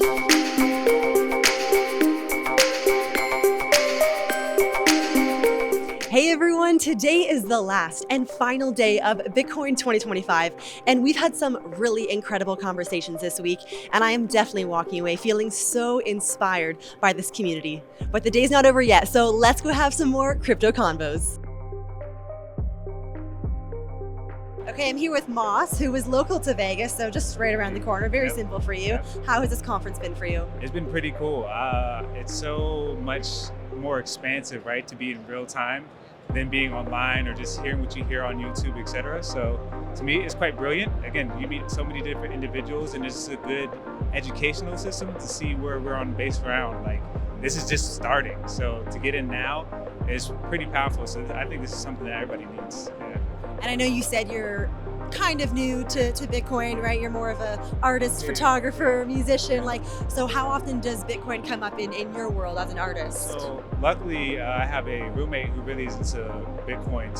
Hey everyone, today is the last and final day of Bitcoin 2025, and we've had some really incredible conversations this week, and I am definitely walking away feeling so inspired by this community. But the day's not over yet, so let's go have some more crypto convos. Okay, I'm here with Moss, who is local to Vegas, so just right around the corner. Very simple for you. How has this conference been for you? It's been pretty cool. It's so much more expansive, right, to be in real time than being online or just hearing what you hear on YouTube, etc. So to me, it's quite brilliant. Again, you meet so many different individuals, and it's a good educational system to see where we're on base ground. Like, this is just starting. So to get in now is pretty powerful. So I think this is something that everybody needs. Yeah. And I know you said you're kind of new to Bitcoin, right? You're more of an artist, photographer, musician. So how often does Bitcoin come up in your world as an artist? So luckily, I have a roommate who really is into Bitcoin.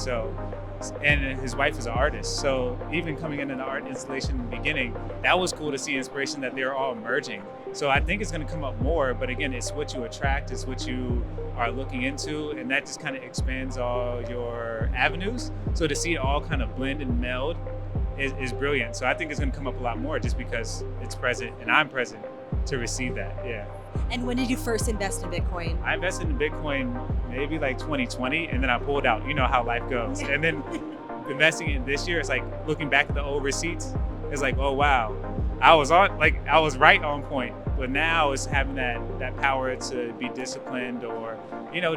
And his wife is an artist. So even coming into the art installation in the beginning, that was cool to see inspiration that they're all merging. So I think it's going to come up more, but again, it's what you attract, it's what you are looking into, and that just kind of expands all your avenues. So to see it all kind of blend and meld is brilliant. So I think it's going to come up a lot more just because it's present and I'm present to receive that. Yeah. And when did you first invest in Bitcoin? I invested in Bitcoin maybe like 2020, and then I pulled out. You know how life goes. And then investing in this year, it's like looking back at the old receipts. It's like, oh wow, I was right on point. But now it's having that power to be disciplined, or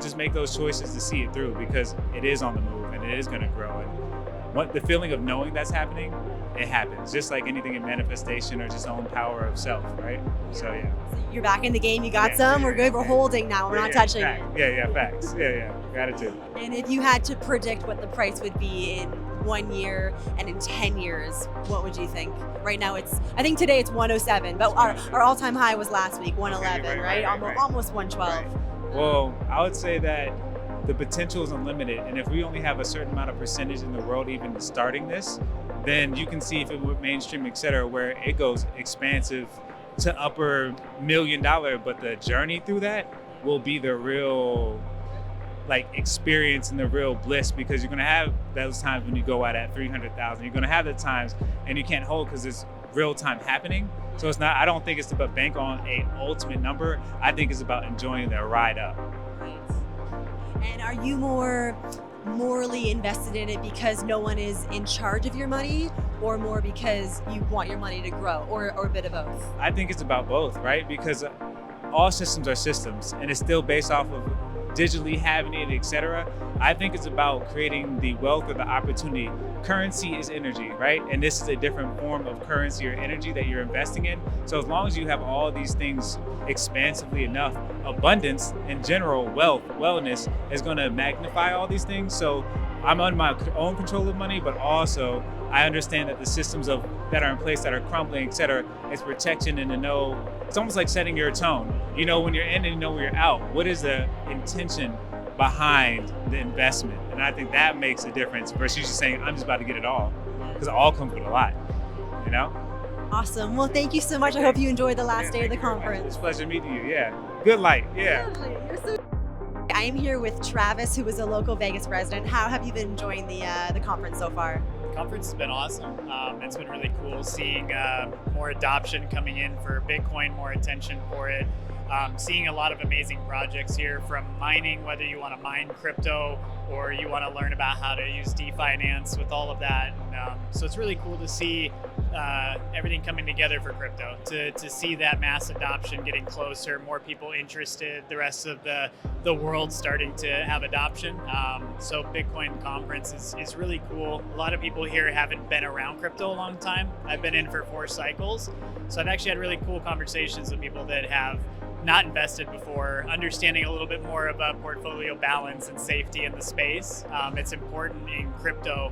just make those choices to see it through, because it is on the move and it is going to grow. And the feeling of knowing that's happening, it happens, just like anything in manifestation or just own power of self, right? So yeah. You're back in the game, you got some, we're good, we're holding now, we're not touching. Facts. Gratitude. And if you had to predict what the price would be in 1 year and in 10 years, what would you think? Right now I think today it's 107, but our all-time high was last week, 111, right? Almost 112. Right. Well, I would say that the potential is unlimited, and if we only have a certain amount of percentage in the world even starting this, then you can see if it went mainstream, etc., where it goes expansive to upper $1 million, but the journey through that will be the real experience and the real bliss, because you're gonna have those times when you go out at 300,000. You're gonna have the times and you can't hold because it's real time happening. So it's not. I don't think it's about bank on a ultimate number. I think it's about enjoying the ride up. And are you more morally invested in it because no one is in charge of your money, or more because you want your money to grow, or a bit of both? I think it's about both, right? Because all systems are systems, and it's still based off of digitally having it, etc. I think it's about creating the wealth or the opportunity. Currency is energy, right? And this is a different form of currency or energy that you're investing in. So as long as you have all these things expansively enough, abundance in general, wealth, wellness is going to magnify all these things. So I'm under my own control of money, but also I understand that the systems that are in place that are crumbling, etc., is protection, and to know, it's almost like setting your tone. You know when you're in and you know when you're out. What is the intention behind the investment? And I think that makes a difference versus just saying, I'm just about to get it all, because it all comes with a lot, Awesome. Well, thank you so much. I hope you enjoyed the last day of the conference. It's a pleasure meeting you. Yeah. Good light. Yeah. Lovely. You're so. I am here with Travis, who is a local Vegas resident. How have you been enjoying the conference so far? The conference has been awesome. It's been really cool seeing more adoption coming in for Bitcoin, more attention for it. Seeing a lot of amazing projects here, from mining, whether you want to mine crypto or you want to learn about how to use finance with all of that. So it's really cool to see everything coming together for crypto, to see that mass adoption getting closer, more people interested, the rest of the world starting to have adoption. So Bitcoin conference is really cool. A lot of people here haven't been around crypto a long time. I've been in for 4 cycles. So I've actually had really cool conversations with people that have not invested before, understanding a little bit more about portfolio balance and safety in the space. It's important in crypto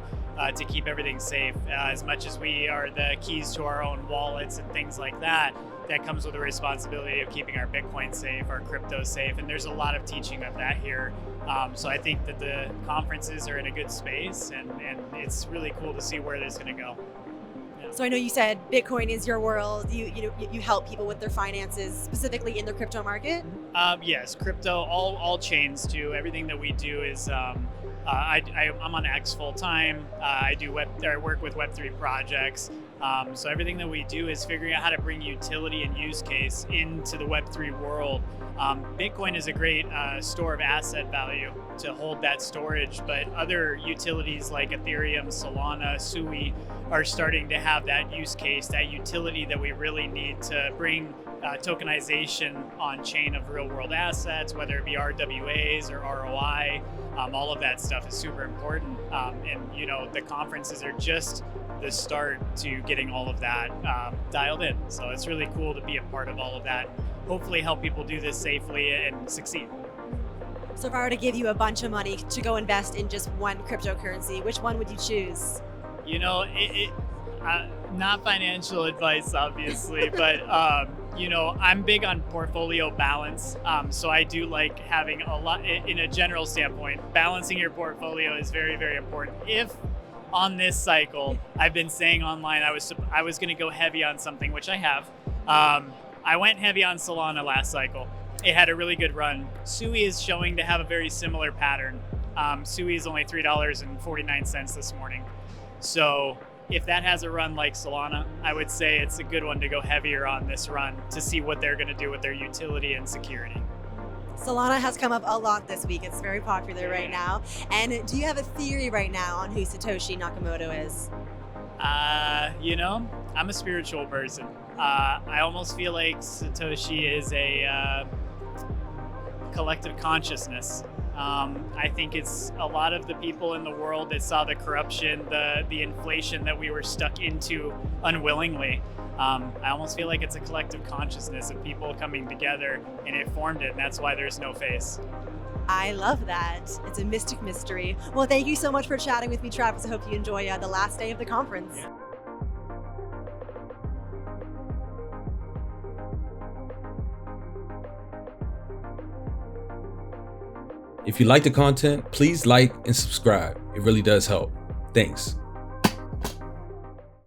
to keep everything safe. As much as we are the keys to our own wallets and things like that, that comes with the responsibility of keeping our Bitcoin safe, our crypto safe, and there's a lot of teaching of that here. So I think that the conferences are in a good space, and it's really cool to see where this is going to go. Yeah. So I know you said Bitcoin is your world. You help people with their finances, specifically in the crypto market. Yes, crypto, all chains too. Everything that we do is I'm on X full time. I work with Web3 projects. So everything that we do is figuring out how to bring utility and use case into the Web3 world. Bitcoin is a great store of asset value to hold that storage, but other utilities like Ethereum, Solana, Sui are starting to have that use case, that utility that we really need to bring tokenization on chain of real world assets, whether it be RWAs or ROI. All of that stuff is super important. And the conferences are just the start to getting all of that dialed in. So it's really cool to be a part of all of that. Hopefully help people do this safely and succeed. So if I were to give you a bunch of money to go invest in just one cryptocurrency, which one would you choose? Not financial advice, obviously, but I'm big on portfolio balance. So I do like having a lot, in a general standpoint, balancing your portfolio is very, very important. If on this cycle, I've been saying online I was going to go heavy on something, which I have. I went heavy on Solana last cycle. It had a really good run. Sui is showing to have a very similar pattern. Sui is only $3.49 this morning. So if that has a run like Solana, I would say it's a good one to go heavier on this run to see what they're going to do with their utility and security. Solana has come up a lot this week. It's very popular right now. And do you have a theory right now on who Satoshi Nakamoto is? I'm a spiritual person. I almost feel like Satoshi is a collective consciousness. I think it's a lot of the people in the world that saw the corruption, the inflation that we were stuck into unwillingly. I almost feel like it's a collective consciousness of people coming together, and it formed it, and that's why there's no face. I love that. It's a mystic mystery. Well, thank you so much for chatting with me, Travis. I hope you enjoy the last day of the conference. Yeah. If you like the content, please like and subscribe. It really does help. Thanks.